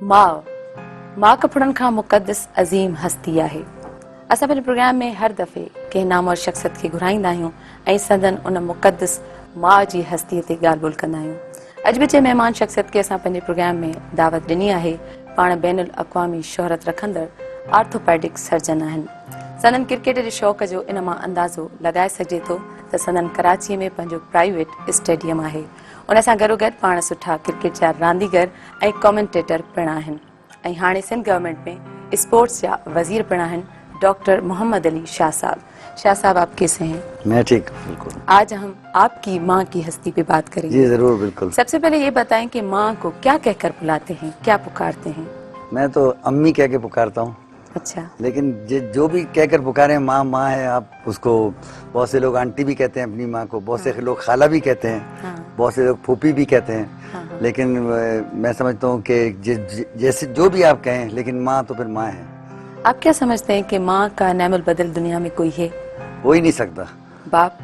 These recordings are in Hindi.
माउ मां कपड़न खां मुक़दस अज़ीम हस्ती आहे। असां पंहिंजे प्रोग्राम में हर दफ़े कंहिं नाम और शख़्सियत खे घुराईंदा आहियूं ऐं संदन उन मुक़दस माउ जी हस्तीअ ते ॻाल्हि ॿोल कंदा आहियूं। अॼु बि जे महिमान शख़्सियत खे असां पंहिंजे प्रोग्राम में दावत ॾिनी आहे पाण बैनुल अक़वामी शोहरत रखंदड़ आर्थोपैडिक सर्जन आहिनि। संदन क्रिकेट जे शौक़ जो इन मां अंदाज़ो लॻाए सघिजे थो त संदन कराचीअ में पंहिंजो प्राइवेट स्टेडियम आहे। उन सां गॾोगॾु पाण सुठा क्रिकेट जा रांदीगर ऐं कॉमेंटेटर पिण आहिनि ऐं हाणे सिंध गवर्नमेंट में स्पोर्ट्स जा वज़ीर पिण आहिनि डॉक्टर मोहम्मद अली शाह साहब। शाह साहब, आप कैसे हैं? मैं ठीक, बिल्कुल। आज हम आपकी माँ की हस्ती पे बात करेंगे। जी जरूर, बिल्कुल। सबसे पहले ये बताएं कि माँ को क्या कहकर बुलाते हैं, क्या पुकारते हैं? मैं तो अम्मी कह के पुकारता हूँ। अच्छा। लेकिन जो भी कहकर पुकारे, माँ माँ है, आप उसको बहुत से लोग आंटी भी कहते हैं अपनी माँ को, बहुत से लोग खाला भी कहते हैं, बहुत से लोग फूफी भी कहते हैं। लेकिन मैं समझता हूँ कि जैसे जो भी आप कहें, लेकिन माँ तो फिर माँ है। आप क्या समझते हैं कि माँ का नेमुल बदल दुनिया में कोई है? हो ही नहीं सकता। बाप?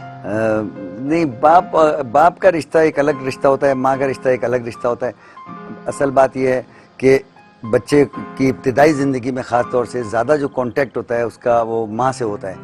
नहीं, बाप का रिश्ता एक अलग रिश्ता होता है, माँ का रिश्ता एक अलग रिश्ता होता है। असल बात यह है कि बच्चे की इब्तिदाई ज़िंदगी में ख़ास तौर से ज़्यादा जो कांटेक्ट होता है उसका वो माँ से होता है,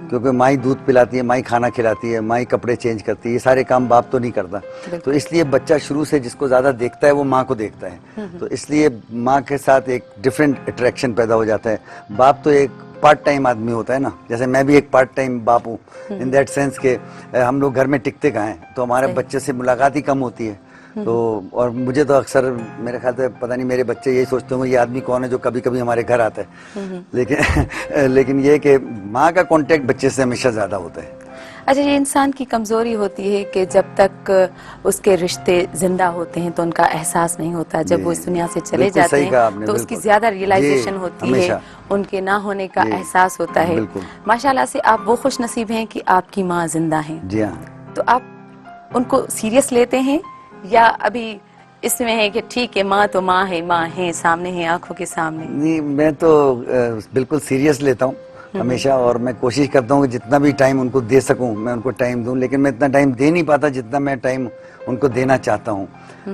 क्योंकि माँ ही दूध पिलाती है, माँ ही खाना खिलाती है, माँ ही कपड़े चेंज करती है। ये सारे काम बाप तो नहीं करता। तो इसलिए बच्चा शुरू से जिसको ज़्यादा देखता है वो माँ को देखता है। तो इसलिए माँ के साथ एक डिफरेंट अट्रैक्शन पैदा हो जाता है। बाप तो एक पार्ट टाइम आदमी होता है ना, जैसे मैं भी एक पार्ट टाइम बाप हूँ, इन दैट सेंस के हम लोग घर में टिकते कहाँ हैं, तो हमारे बच्चे से मुलाकात ही कम होती है। तो और मुझे तो अक्सर मेरे ख्याल से पता नहीं मेरे बच्चे यही सोचते होंगे ये आदमी कौन है जो कभी कभी हमारे घर आता है। लेकिन ये कि माँ का कांटेक्ट बच्चे से हमेशा ज्यादा होता है। अच्छा, ये इंसान की कमजोरी होती है कि जब तक उसके रिश्ते जिंदा होते हैं तो उनका एहसास नहीं होता, जब वो इस दुनिया से चले जाते हैं तो उसकी ज्यादा रियलाइजेशन होती है, उनके ना होने का एहसास होता है। माशाल्लाह से आप वो खुश नसीब हैं कि आपकी माँ जिंदा हैं। जी हाँ। तो आप उनको सीरियस लेते हैं या अभी इसमें है कि ठीक है माँ तो माँ है, सामने है, आंखों के सामने? नहीं, मैं तो बिल्कुल सीरियस लेता हूँ हमेशा, और मैं कोशिश करता हूँ कि जितना भी टाइम उनको दे सकूँ मैं उनको टाइम दूँ, लेकिन मैं इतना टाइम दे नहीं पाता जितना मैं टाइम उनको देना चाहता हूँ।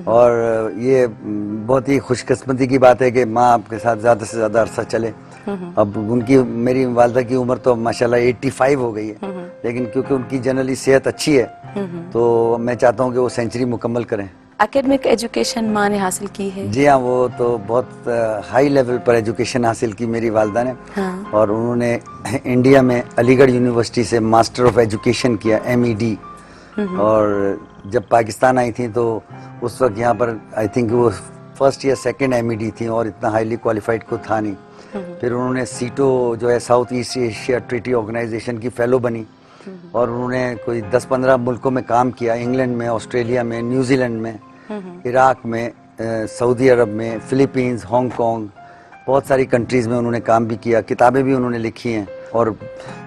और ये बहुत ही खुशकिस्मती की बात है कि माँ आपके साथ ज़्यादा से ज़्यादा अरसा चले। अब उनकी, मेरी वालदा की उम्र तो माशाल्लाह 85 हो गई है, लेकिन क्योंकि उनकी जनरली सेहत अच्छी है तो मैं चाहता हूँ कि वो सेंचुरी मुकम्मल करें। एकेडमिक एजुकेशन माँ ने हासिल की है? जी हाँ, वो तो बहुत हाई लेवल पर एजुकेशन हासिल की मेरी वालदा ने। और उन्होंने इंडिया में अलीगढ़ यूनिवर्सिटी से मास्टर ऑफ एजुकेशन किया, MED। और जब पाकिस्तान आई थी तो उस वक्त यहाँ पर आई थिंक वो फर्स्ट या सेकंड MED थी और इतना हाईली क्वालिफाइड को था नहीं। फिर उन्होंने सीटो जो है South East Asia Treaty Organization की फेलो बनी और उन्होंने कोई 10-15 मुल्कों में काम किया, इंग्लैंड में, ऑस्ट्रेलिया में, न्यूजीलैंड में, इराक में, सऊदी अरब में, फिलीपींस, हांगकांग, बहुत सारी कंट्रीज़ में उन्होंने काम भी किया, किताबें भी उन्होंने लिखी हैं। और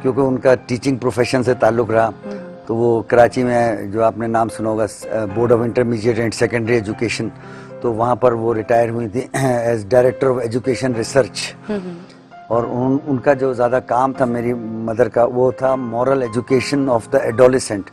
क्योंकि उनका टीचिंग प्रोफेशन से ताल्लुक़ रहा तो वो कराची में, जो आपने नाम सुना होगा, Board of Intermediate and Secondary Education, तो वहाँ पर वो रिटायर हुई थी as director of education research. और उनका जो ज़्यादा काम था मेरी मदर का, वो था moral education of the adolescent,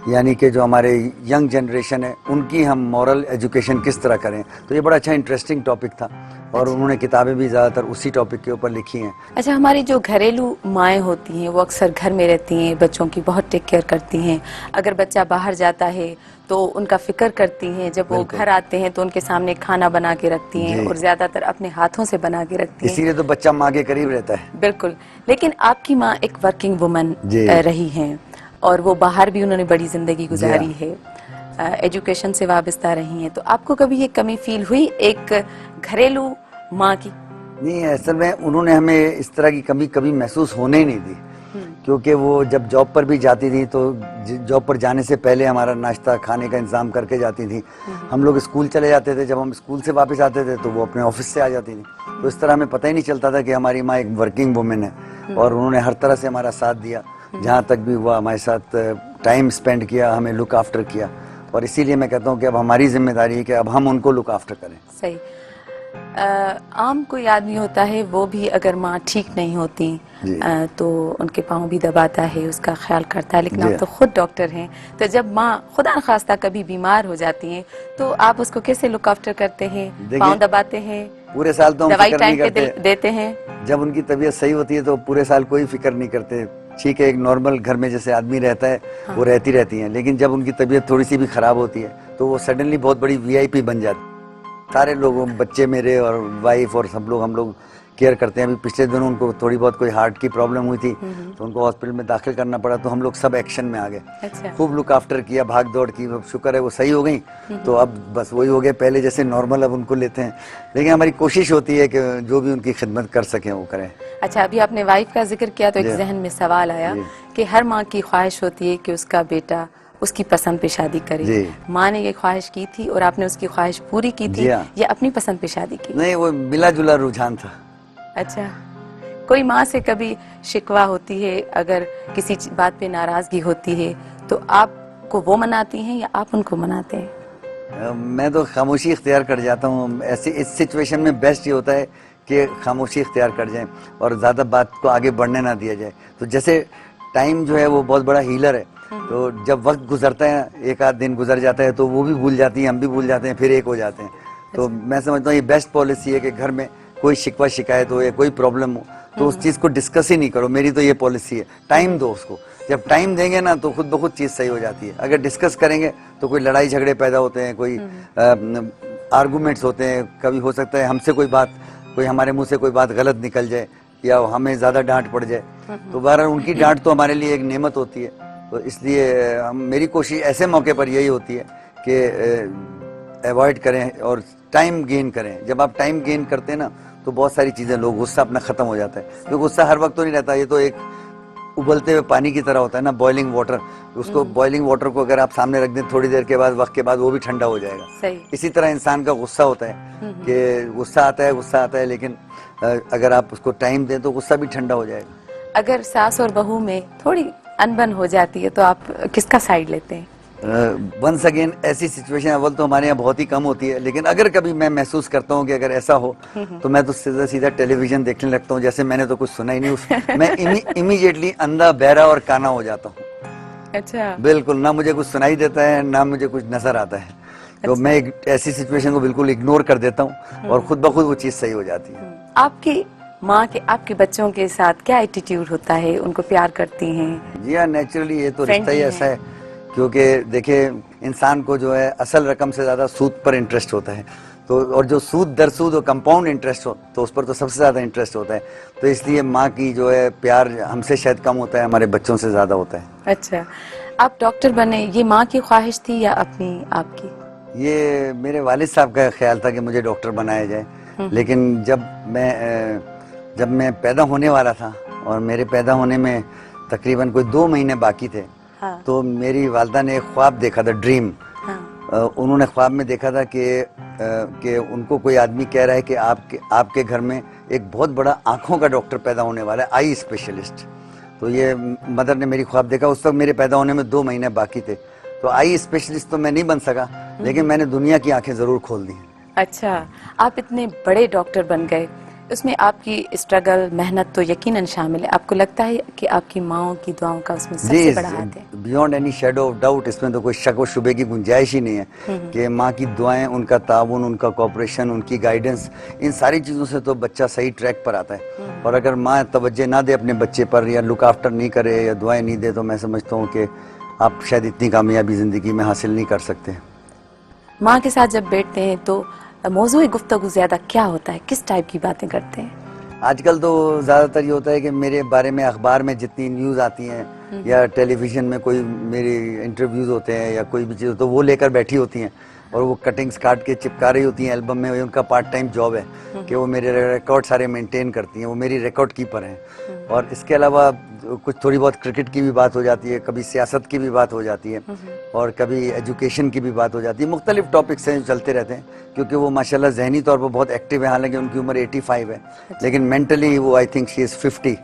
यानी कि जो हमारे यंग जनरेशन है उनकी हम मॉरल एजुकेशन किस तरह करें। तो ये बड़ा अच्छा इंटरेस्टिंग टॉपिक था और उन्होंने किताबें भी ज़्यादातर उसी टॉपिक के ऊपर लिखी हैं। अच्छा, हमारी जो घरेलू माएँ होती हैं वो अक्सर घर में रहती हैं, बच्चों की बहुत टेक केयर करती हैं। अगर बच्चा बाहर जाता है तो उनका फिक्र करती हैं, जब वो घर आते हैं तो उनके सामने खाना बना के रखती हैं और ज़्यादातर अपने हाथों से बना के रखती हैं। इसीलिए तो बच्चा माँ के करीब रहता है। बिल्कुल। लेकिन आपकी माँ एक वर्किंग वुमन रही हैं और वो बाहर भी उन्होंने बड़ी जिंदगी गुजारी है, एजुकेशन से वाबस्ता रही हैं, तो आपको कभी ये कमी फील हुई एक घरेलू माँ की? नहीं, असल में उन्होंने हमें इस तरह की कमी कभी महसूस होने ही नहीं दी, क्योंकि वो जब जॉब पर भी जाती थी तो जॉब पर जाने से पहले हमारा नाश्ता खाने का इंतजाम करके जाती थी। हम लोग स्कूल चले जाते थे, जब हम स्कूल से वापस आते थे तो वो अपने ऑफिस से आ जाती थी। तो इस तरह हमें पता ही नहीं चलता था कि हमारी माँ एक वर्किंग वुमेन है। और उन्होंने हर तरह से हमारा साथ दिया, जहाँ तक भी हुआ हमारे साथ टाइम स्पेंड किया, हमें लुक आफ्टर किया। और इसीलिए मैं कहता हूँ कि अब हमारी जिम्मेदारी है कि अब हम उनको लुक आफ्टर करें। सही। आम कोई आदमी होता है वो भी अगर माँ ठीक नहीं होती तो उनके पाँव भी दबाता है, उसका ख्याल करता है, लेकिन आप तो खुद डॉक्टर हैं, तो जब माँ खुदा न खास्ता कभी बीमार हो जाती हैं तो आप उसको कैसे लुक आफ्टर करते हैं? पाँव दबाते हैं पूरे साल तो हम दवाई फिक्र नहीं टाइम पे करते। देते हैं? जब उनकी तबीयत सही होती है तो पूरे साल कोई फिक्र नहीं करते। ठीक है, एक नॉर्मल घर में जैसे आदमी रहता है वो रहती रहती हैं, लेकिन जब उनकी तबीयत थोड़ी सी भी खराब होती है तो वो सडनली बहुत बड़ी वीआईपी बन जाती। सारे लोग, बच्चे मेरे और वाइफ और सब लोग, हम लोग केयर करते हैं। अभी पिछले दिनों उनको थोड़ी बहुत कोई हार्ट की प्रॉब्लम हुई थी तो उनको हॉस्पिटल में दाखिल करना पड़ा, तो हम लोग सब एक्शन में आ गए। अच्छा। खूब लुक आफ्टर किया, भाग दौड़ की। शुक्र है वो सही हो गई, तो अब बस वही हो गए, पहले जैसे नॉर्मल अब उनको लेते हैं। लेकिन हमारी कोशिश होती है कि जो भी उनकी खिदमत कर सकें वो करें। अच्छा, अभी आपने वाइफ का जिक्र किया तो एक जी। जहन में सवाल आया जी। कि हर माँ की ख्वाहिश होती है कि उसका बेटा उसकी पसंद पे शादी करे। जी। माँ ने ये ख्वाहिश की थी और आपने उसकी ख्वाहिश पूरी की थी जी हाँ। या अपनी पसंद पे शादी की? नहीं, वो मिला जुला रुझान था। अच्छा, कोई माँ से कभी शिकवा होती है, अगर किसी बात पे नाराजगी होती है तो आपको वो मनाती हैं या आप उनको मनाते हैं? मैं तो खामोशी इख्तियार कर जाता हूँ। ऐसे इस सिचुएशन में बेस्ट ये होता है कि खामोशी इख्तियार कर जाएं और ज़्यादा बात को आगे बढ़ने ना दिया जाए। तो जैसे टाइम जो है वो बहुत बड़ा हीलर है, तो जब वक्त गुजरता है, एक आध दिन गुजर जाता है तो वो भी भूल जाती है, हम भी भूल जाते हैं, फिर एक हो जाते हैं। तो मैं समझता हूँ ये बेस्ट पॉलिसी है कि घर में कोई शिकवा शिकायत हो या कोई प्रॉब्लम हो तो उस चीज़ को डिस्कस ही नहीं करो। मेरी तो ये पॉलिसी है, टाइम दो उसको। जब टाइम देंगे ना तो खुद ब खुद चीज़ सही हो जाती है। अगर डिस्कस करेंगे तो कोई लड़ाई झगड़े पैदा होते हैं, कोई आर्गूमेंट्स होते हैं। कभी हो सकता है हमसे कोई हमारे मुंह से कोई बात गलत निकल जाए या हमें ज़्यादा डांट पड़ जाए, तो बहरहाल उनकी डांट तो हमारे लिए एक नेमत होती है। तो इसलिए मेरी कोशिश ऐसे मौके पर यही होती है कि अवॉइड करें और टाइम गेन करें। जब आप टाइम गेन करते हैं ना तो बहुत सारी चीज़ें, लोग गुस्सा अपना ख़त्म हो जाता है। तो गुस्सा हर वक्त तो नहीं रहता, ये तो एक उबलते हुए पानी की तरह होता है ना, बॉइलिंग वाटर। उसको बॉइलिंग वाटर को अगर आप सामने रख दें थोड़ी देर के बाद, वक्त के बाद वो भी ठंडा हो जाएगा। सही। इसी तरह इंसान का गुस्सा होता है कि गुस्सा आता है, लेकिन अगर आप उसको टाइम दें तो गुस्सा भी ठंडा हो जाएगा। अगर सास और बहू में थोड़ी अनबन हो जाती है तो आप किसका साइड लेते हैं? वंस अगेन ऐसी सिचुएशन अव्वल तो हमारे यहाँ बहुत ही कम होती है, लेकिन अगर कभी मैं महसूस करता हूँ कि अगर ऐसा हो तो मैं तो सीधा सीधा टेलीविजन देखने लगता हूँ, जैसे मैंने तो कुछ सुना ही नहीं। मैं इमीडिएटली अंधा, बहरा और काना हो जाता हूँ। अच्छा। बिल्कुल, ना मुझे कुछ सुनाई देता है ना मुझे कुछ नजर आता है। तो मैं ऐसी सिचुएशन को बिल्कुल इग्नोर कर देता हूँ और खुद ब खुद वो चीज़ सही हो जाती है। आपकी माँ के आपके बच्चों के साथ क्या एटीट्यूड होता है? उनको प्यार करती हैं? जी हाँ, नेचुरली ये तो रिश्ता ही Friendly ऐसा है, क्योंकि देखिए इंसान को जो है असल रकम से ज़्यादा सूद पर इंटरेस्ट होता है। तो और जो सूद दर सूद और कंपाउंड इंटरेस्ट हो तो उस पर तो सबसे ज़्यादा इंटरेस्ट होता है। तो इसलिए माँ की जो है प्यार हमसे शायद कम होता है, हमारे बच्चों से ज़्यादा होता है। अच्छा, आप डॉक्टर बने, ये माँ की ख्वाहिश थी या अपनी आपकी? ये मेरे वालिद साहब का ख्याल था कि मुझे डॉक्टर बनाया जाए, लेकिन जब मैं पैदा होने वाला था और मेरे पैदा होने में तकरीबन कोई 2 महीने बाकी थे, हाँ। तो मेरी वालदा ने एक ख्वाब देखा था, ड्रीम। हाँ। उन्होंने ख्वाब में देखा था कि उनको कोई आदमी कह रहा है कि आपके घर में एक बहुत बड़ा आंखों का डॉक्टर पैदा होने वाला है, आई स्पेशलिस्ट। तो ये मदर ने मेरी ख्वाब देखा, उस वक्त मेरे पैदा होने में 2 महीने बाकी थे। तो आई स्पेशलिस्ट तो मैं नहीं बन सका, लेकिन मैंने दुनिया की आंखें जरूर खोल दी। अच्छा, आप इतने बड़े डॉक्टर बन गए, उसमें आपकी स्ट्रगल, मेहनत तो यकीनन शामिल है। आपको लगता है कि आपकी माँओं की दुआओं का उसमें सबसे बड़ा हाथ है? Beyond any shadow of doubt, इसमें तो कोई शक व शुबे की गुंजाइश ही नहीं है कि माँ की दुआएं, उनका ताउन, उनका कोऑपरेशन, उनकी गाइडेंस, इन सारी चीज़ों से तो बच्चा सही ट्रैक पर आता है। और अगर माँ तवज्जो ना दे अपने बच्चे पर या लुक आफ्टर नहीं करे या दुआएं नहीं दे, तो मैं समझता हूँ कि आप शायद इतनी कामयाबी ज़िंदगी में हासिल नहीं कर सकते। माँ के साथ जब बैठते हैं तो मौजूद गुफ्तगू ज्यादा क्या होता है? किस टाइप की बातें करते हैं? आजकल तो ज़्यादातर ये होता है कि मेरे बारे में अखबार में जितनी न्यूज़ आती हैं या टेलीविज़न में कोई मेरे इंटरव्यूज़ होते हैं या कोई भी चीज़, तो वो लेकर बैठी होती हैं और वो कटिंग्स काट के चिपका रही होती हैं एल्बम में। उनका पार्ट टाइम जॉब है कि वो मेरे रिकॉर्ड सारे मेंटेन करती हैं, वो मेरी रिकॉर्ड कीपर हैं। और इसके अलावा कुछ थोड़ी बहुत क्रिकेट की भी बात हो जाती है, कभी सियासत की भी बात हो जाती है और कभी एजुकेशन की भी बात हो जाती है। मुख्तलिफ टॉपिक्स हैं जो चलते रहते हैं, क्योंकि वो माशाल्लाह जहनी तौर पर बहुत एक्टिव है। हालांकि उनकी उम्र 85 है, लेकिन मेंटली वो आई थिंक शी इज़ 50।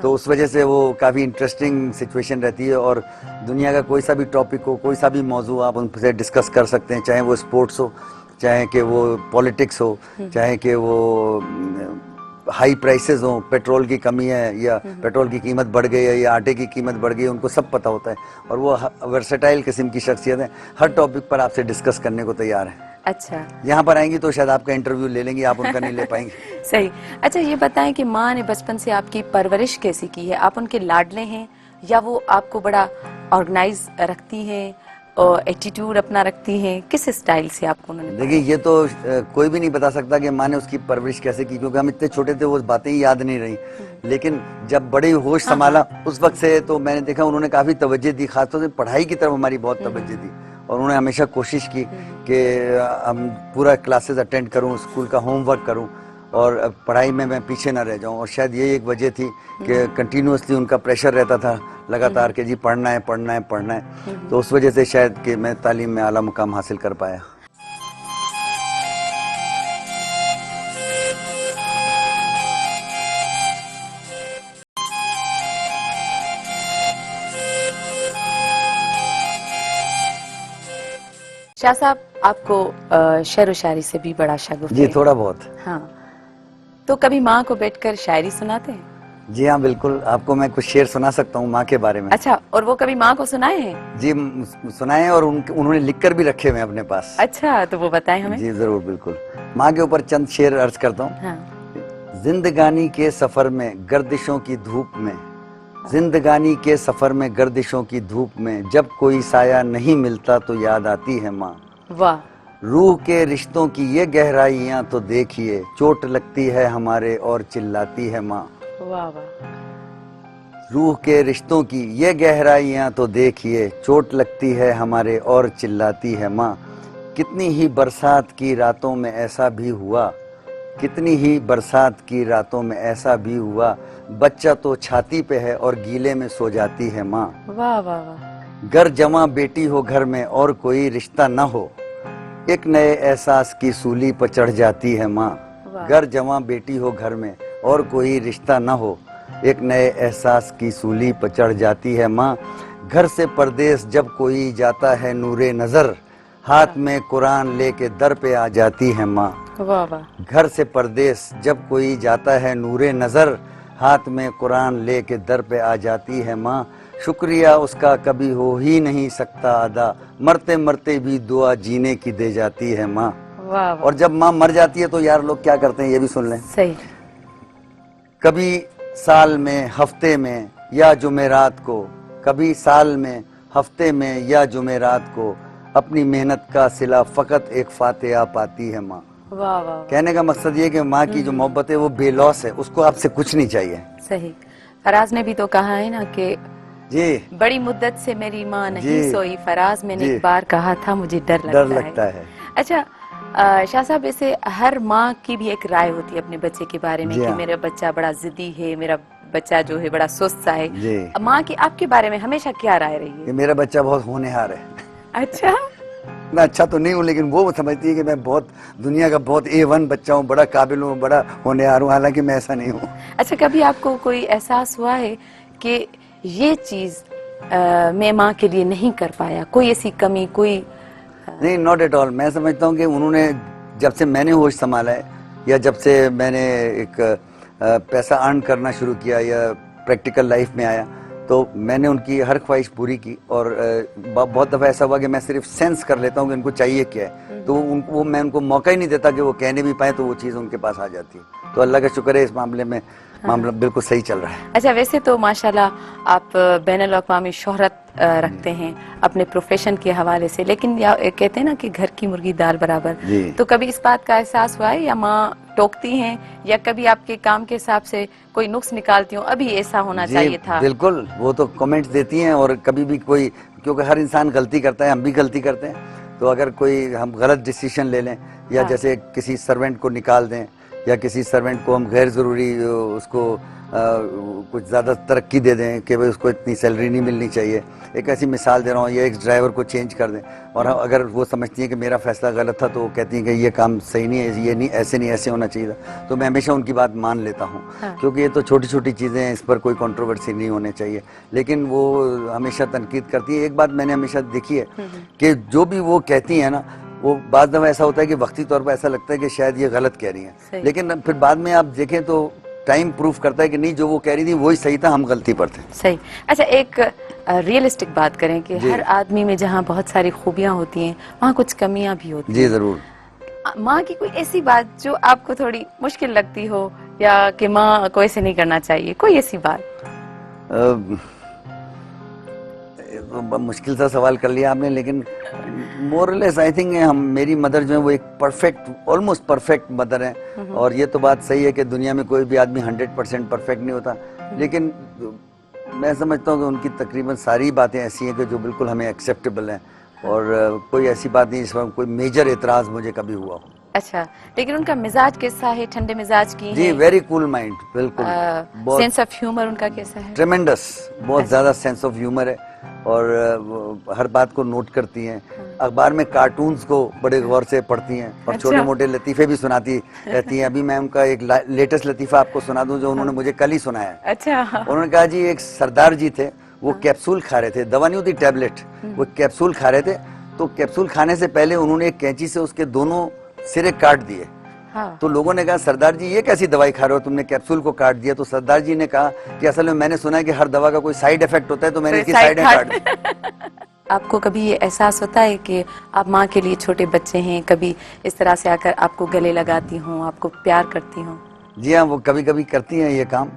तो उस वजह से वो काफ़ी इंटरेस्टिंग सिचुएशन रहती है और दुनिया का कोई सा भी टॉपिक हो, कोई सा भी मौजू आप उनसे डिस्कस कर सकते हैं, चाहे वो स्पोर्ट्स हो, चाहे कि वो पॉलिटिक्स हो, चाहे कि वो हाई प्राइसेस हो, पेट्रोल की कमी है या पेट्रोल की कीमत बढ़ गई है या आटे की कीमत बढ़ गई है, उनको सब पता होता है और वो वर्सेटाइल किस्म की शख्सियत है, हर टॉपिक पर आपसे डिस्कस करने को तैयार है। अच्छा, यहाँ पर आएंगी तो शायद आपका इंटरव्यू ले लेंगी, आप उनका नहीं ले पाएंगे। सही। अच्छा, ये बताएं कि माँ ने बचपन से आपकी परवरिश कैसी की है? आप उनके लाडले हैं या वो आपको बड़ा ऑर्गेनाइज रखती हैं और एटीट्यूड अपना रखती हैं? किस स्टाइल से आपको उन्होंने देखिए, ये तो कोई भी नहीं बता सकता कि माँ ने उसकी परवरिश कैसे की, क्योंकि हम इतने छोटे थे वो बातें ही याद नहीं रही। लेकिन जब बड़ी होश संभाला उस वक्त से तो मैंने देखा उन्होंने काफी तवज्जो दी, खासतौर से पढ़ाई की तरफ हमारी बहुत तवज्जो दी। और उन्होंने हमेशा कोशिश की कि हम पूरा क्लासेस अटेंड करूं, स्कूल का होमवर्क करूं और पढ़ाई में मैं पीछे ना रह जाऊं। और शायद ये एक वजह थी कि कंटिन्यूअसली उनका प्रेशर रहता था लगातार कि जी पढ़ना है पढ़ना है पढ़ना है। तो उस वजह से शायद कि मैं तालीम में आला मुकाम हासिल कर पाया। शाह साहब, आपको शेर व शायरी से भी बड़ा शगुफ जी है। थोड़ा बहुत। हाँ, तो कभी माँ को बैठकर शायरी सुनाते हैं? जी हाँ बिल्कुल, आपको मैं कुछ शेर सुना सकता हूँ माँ के बारे में। अच्छा, और वो कभी माँ को सुनाए हैं? जी सुनाए हैं और उन्होंने लिख कर भी रखे हुए हैं अपने पास। अच्छा, तो वो बताएं हमें। जी जरूर, बिल्कुल। माँ के ऊपर चंद शेर अर्ज करता हूँ। हाँ। जिंदगानी के सफर में गर्दिशों की धूप में, जिंदगानी के सफर में गर्दिशों की धूप में, जब कोई साया नहीं मिलता तो याद आती है माँ। वाह। रूह के रिश्तों की ये गहराइयां तो देखिए, चोट लगती है हमारे और चिल्लाती है माँ। वाह वाह। रूह के रिश्तों की ये गहराइयां तो देखिए, चोट लगती है हमारे और चिल्लाती है माँ। कितनी ही बरसात की रातों में ऐसा भी हुआ, कितनी ही बरसात की रातों में ऐसा भी हुआ, बच्चा तो छाती पे है और गीले में सो जाती है माँ। वाह वाह वाह। घर जमा बेटी हो घर में और कोई रिश्ता न हो, एक नए एहसास की सूली पर चढ़ जाती है माँ। घर जमा बेटी हो घर में और कोई रिश्ता न हो, एक नए एहसास की सूली पर चढ़ जाती है माँ। घर से परदेश जब कोई जाता है नूरे नजर, हाथ में कुरान लेके दर पे आ जाती है माँ। वाह वाह। घर से परदेश जब कोई जाता है नूरे नजर, हाथ में कुरान लेके दर पे आ जाती है माँ। शुक्रिया उसका कभी हो ही नहीं सकता अदा, मरते मरते भी दुआ जीने की दे जाती है माँ। वाह। और जब माँ मर जाती है तो यार लोग क्या करते हैं ये भी सुन लें। सही। कभी साल में हफ्ते में या जुमेरात को, कभी साल में हफ्ते में या जुमेरात को, अपनी मेहनत का सिला फकत एक फातिहा पाती है माँ। वाह वाह। कहने का मकसद ये कि माँ की जो मोहब्बत है वो बेलौस है, उसको आपसे कुछ नहीं चाहिए। सही। फराज ने भी तो कहा है ना कि जी बड़ी मुद्दत से मेरी माँ नहीं जी, सोई, फराज मैंने जी। एक बार कहा था मुझे डर लगता है। अच्छा, शाह साहब, ऐसे हर माँ की भी एक राय होती है अपने बच्चे के बारे में जी कि हाँ। मेरा बच्चा बड़ा जिद्दी है, मेरा बच्चा जो है बड़ा सुस्त सा है। जी। माँ की आपके बारे में हमेशा क्या राय रही कि है? मेरा बच्चा बहुत होनहार है। अच्छा। मैं अच्छा तो नहीं हूँ लेकिन वो समझती है कि मैं बहुत दुनिया का बहुत A1 बच्चा हूँ, बड़ा काबिल हूँ, बड़ा होनहार हूँ, हालांकि मैं ऐसा नहीं हूँ। अच्छा, कभी आपको कोई एहसास हुआ है कि ये चीज मैं माँ के लिए नहीं कर पाया, कोई ऐसी कमी, कोई? नहीं, नॉट एट ऑल। मैं समझता हूँ कि उन्होंने जब से मैंने होश संभाला है या जब से मैंने एक पैसा अर्न करना शुरू किया या प्रैक्टिकल लाइफ में आया, तो मैंने उनकी हर ख्वाहिश पूरी की। और बहुत दफ़ा ऐसा हुआ कि मैं सिर्फ सेंस कर लेता हूँ कि उनको चाहिए क्या है, तो वो मैं उनको मौका ही नहीं देता कि वो कहने भी पाए, तो वो चीज़ उनके पास आ जाती है। तो अल्लाह का शुक्र है इस मामले में मामला बिल्कुल सही चल रहा है। अच्छा, वैसे तो माशाल्लाह आप बैनुल अक़वामी शोहरत रखते हैं अपने प्रोफेशन के हवाले से, लेकिन कहते हैं ना कि घर की मुर्गी दाल बराबर। तो कभी इस बात का एहसास हुआ है या माँ टोकती हैं या कभी आपके काम के हिसाब से कोई नुक्स निकालती हूँ, अभी ऐसा होना चाहिए था? बिल्कुल, वो तो कमेंट्स देती हैं। और कभी भी कोई, क्योंकि हर इंसान गलती करता है, हम भी गलती करते हैं, तो अगर कोई हम गलत डिसीजन ले लें या जैसे किसी सर्वेंट को निकाल दें या किसी सर्वेंट को हम गैर ज़रूरी उसको कुछ ज़्यादा तरक्की दे दें कि भाई उसको इतनी सैलरी नहीं मिलनी चाहिए, एक ऐसी मिसाल दे रहा हूँ, या एक ड्राइवर को चेंज कर दें, और अगर वो समझती हैं कि मेरा फैसला गलत था तो वो कहती हैं कि ये काम सही नहीं है, ये नहीं, ऐसे नहीं, ऐसे होना चाहिए था, तो मैं हमेशा उनकी बात मान लेता हूँ। क्योंकि ये तो छोटी छोटी चीज़ें हैं, इस पर कोई कंट्रोवर्सी नहीं होनी चाहिए। लेकिन वो हमेशा तनकीद करती है। एक बात मैंने हमेशा देखी है कि जो भी वो कहती हैं ना, वो बाद में ऐसा होता है कि वक्ती तौर पर ऐसा लगता है कि शायद ये गलत कह रही हैं, लेकिन फिर बाद में आप देखें तो टाइम प्रूफ करता है कि नहीं, जो वो कह रही थी वही सही था, हम गलती पर थे। सही। अच्छा, एक रियलिस्टिक बात करें कि जी। हर आदमी में जहाँ बहुत सारी खूबियां होती हैं वहाँ कुछ कमियां भी होती जी हैं। जरूर। माँ की कोई ऐसी बात जो आपको थोड़ी मुश्किल लगती हो, या कि माँ को ऐसे नहीं करना चाहिए, कोई ऐसी बात? मुश्किल सा सवाल कर लिया आपने, लेकिन मोरलेस आई थिंक हम, मेरी मदर जो है वो एक परफेक्ट, ऑलमोस्ट परफेक्ट मदर है। और ये तो बात सही है कि दुनिया में कोई भी आदमी 100% परफेक्ट नहीं होता, लेकिन मैं समझता हूँ कि उनकी तकरीबन सारी बातें ऐसी हैं कि जो बिल्कुल हमें एक्सेप्टेबल हैं, और कोई ऐसी बात नहीं जिसमें कोई मेजर एतराज मुझे कभी हुआ हो। अच्छा, लेकिन उनका मिजाज कैसा है? ठंडे मिजाज की जी, है? वेरी कूल माइंड, बिल्कुल। बहुत सेंस ऑफ ह्यूमर उनका कैसा है? ट्रेमेंडस, बहुत ज्यादा सेंस ऑफ ह्यूमर है, और वो हर बात को नोट करती हैं। अखबार में कार्टून्स को बड़े गौर से पढ़ती हैं, और अच्छा। छोटे मोटे लतीफे भी सुनाती रहती हैं। अभी मैं उनका एक लेटेस्ट लतीफा आपको सुना दूं, जो उन्होंने मुझे कल ही सुनाया है। अच्छा। उन्होंने कहा, जी एक सरदार जी थे, वो कैप्सूल खा रहे थे, दवा नहीं होती टैबलेट, वो कैप्सूल खा रहे थे। तो कैप्सूल खाने से पहले उन्होंने एक कैंची से उसके दोनों सिरे काट दिए। हाँ। तो लोगों ने कहा, सरदार जी ये कैसी दवाई खा रहे हो, तुमने कैप्सूल को काट दिया। तो सरदार जी ने कहा कि असल में मैंने सुना है कि हर दवा का कोई साइड इफेक्ट होता है, तो मैंने इसकी साइडें काट दी। आपको कभी ये एहसास होता है कि आप माँ के लिए छोटे बच्चे हैं, कभी इस तरह से आकर आपको गले लगाती हूँ, आपको प्यार करती हूँ? जी हाँ, वो कभी कभी करती हैं ये काम।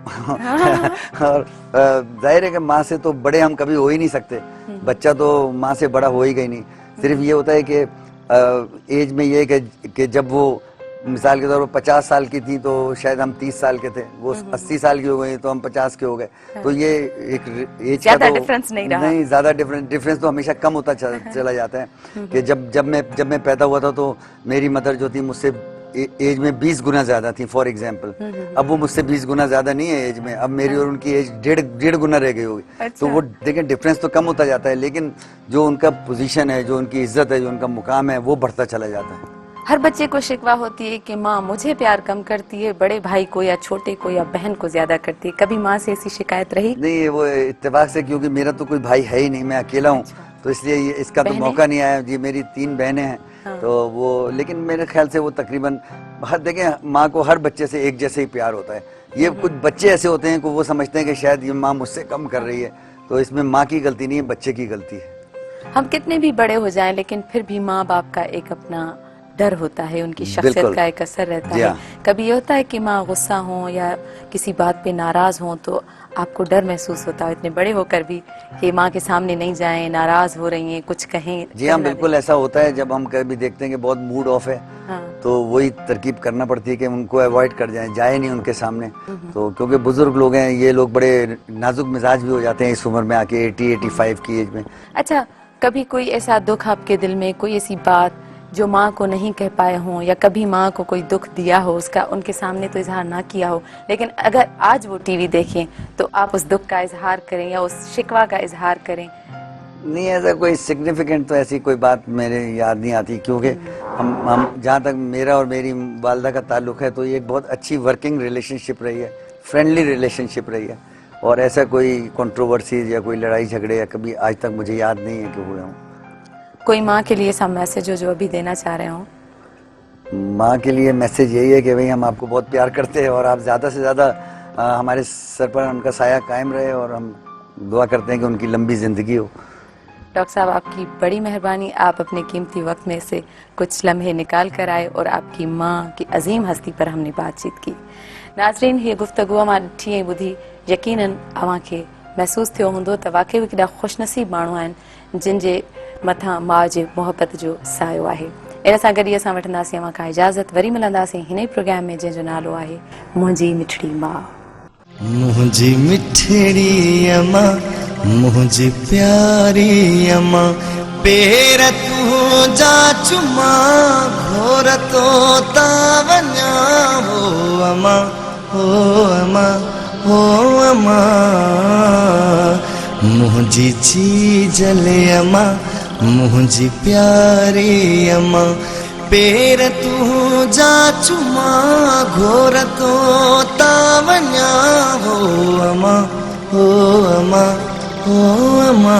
और जाहिर है कि माँ से तो बड़े हम कभी हो ही नहीं सकते, बच्चा तो माँ से बड़ा हो ही गई नहीं। सिर्फ ये होता है कि एज में ये कि जब वो मिसाल के तौर पर 50 साल की थी तो शायद हम 30 साल के थे, वो 80 साल की हो गई तो हम 50 के हो गए। तो ये एक एज का तो डिफरेंस नहीं रहा। नहीं, ज्यादा डिफरेंस तो हमेशा कम होता चला जाता है। कि जब मैं पैदा हुआ था तो मेरी मदर जो थी मुझसे एज में 20 गुना ज्यादा थी, फॉर एग्जाम्पल। अब वो मुझसे 20 गुना ज्यादा नहीं है एज में, अब मेरी और उनकी एज डेढ़ गुना रह गई होगी। अच्छा। तो वो देखें, डिफरेंस तो कम होता जाता है, लेकिन जो उनका पोजीशन है, जो उनकी इज्जत है, जो उनका मुकाम है, वो बढ़ता चला जाता है। हर बच्चे को शिकवा होती है कि माँ मुझे प्यार कम करती है, बड़े भाई को या छोटे को या बहन को ज्यादा करती है। कभी माँ से ऐसी शिकायत रही? नहीं, वो इत्तेफाक से, क्योंकि मेरा तो कोई भाई है ही नहीं, मैं अकेला हूँ। तो इसलिए इसका तो मौका नहीं आया जी। मेरी 3 बहनें हैं। हाँ। तो वो, लेकिन मेरे ख्याल से वो तकरीबन देखें, माँ को हर बच्चे से एक जैसे ही प्यार होता है। ये कुछ बच्चे ऐसे होते हैं कि वो समझते हैं कि शायद ये माँ मुझसे कम कर रही है, तो इसमें माँ की गलती नहीं है, बच्चे की गलती है। हम कितने भी बड़े हो जाएं, लेकिन फिर भी माँ बाप का एक अपना डर होता है, उनकी शख्सियत का एक असर रहता है। कभी ये होता है कि माँ गुस्सा हो या किसी बात पे नाराज हो तो आपको डर महसूस होता है इतने बड़े होकर भी कि माँ के सामने नहीं जाएं, नाराज हो रही हैं, कुछ कहें? जी हाँ, बिल्कुल ऐसा होता है। जब हम कभी देखते हैं कि बहुत मूड ऑफ है, हाँ। तो वही तरकीब करना पड़ती है कि उनको अवॉइड कर जाए नहीं उनके सामने। तो क्योंकि बुजुर्ग लोग हैं, ये लोग बड़े नाजुक मिजाज भी हो जाते हैं इस उम्र में आके, 80-85 की एज में। अच्छा, कभी कोई ऐसा दुख आपके दिल में, कोई ऐसी बात जो माँ को नहीं कह पाए हों, या कभी माँ को कोई दुख दिया हो, उसका उनके सामने तो इजहार ना किया हो, लेकिन अगर आज वो टीवी देखें तो आप उस दुख का इजहार करें या उस शिकवा का इजहार करें? नहीं, ऐसा कोई सिग्निफिकेंट तो ऐसी कोई बात मेरे याद नहीं आती, क्योंकि हम जहाँ तक मेरा और मेरी वालदा का ताल्लुक है तो ये एक बहुत अच्छी वर्किंग रिलेशनशिप रही है, फ्रेंडली रिलेशनशिप रही है, और ऐसा कोई कंट्रोवर्सीज या कोई लड़ाई झगड़े या कभी आज तक मुझे याद नहीं है कि हुए हों। कोई माँ के लिए सब मैसेज हो जो अभी देना चाह रहे हो? माँ के लिए मैसेज यही है कि भाई हम आपको बहुत प्यार करते हैं, और आप ज़्यादा से ज़्यादा हमारे सर पर उनका साया कायम रहे, और हम दुआ करते हैं कि उनकी लंबी ज़िंदगी हो। डॉक्टर साहब, आपकी बड़ी मेहरबानी, आप अपने कीमती वक्त में से कुछ लम्हे निकाल कर आए और आपकी माँ की अजीम हस्ती पर हमने बातचीत की। नाज़रीन, ये गुफ्तगू हमारी थी ॿुधी यकीनन अव्हांखे महसूस थियो हूंदो त वाकई केॾा ख़ुशनसीब माण्हू आहिनि जिन जे मथां माउ जे मोहबत जो सायो आहे। इन सां गॾु असां वठंदासीं अव्हां खां इजाज़त। वरी मिलंदासीं हिन ई प्रोग्राम में जंहिंजो नालो आहे मुंहिंजी मिठड़ी माउ। मुंहिंजी मिठड़ी अम्मा, मुंहिंजी प्यारी अम्मा, पेर तुंहिंजा चुमा घोर तो ता वञा, हो अम्मा, हो अम्मा, हो अम्मा, मुंहिंजी चीजले अम्मा, मुंहिंजी प्यारी अम्मा, पेर तुंहिंजा चुमा घोर तो ता वञा, हो अम्मा, हो अम्मा, हो अम्मा।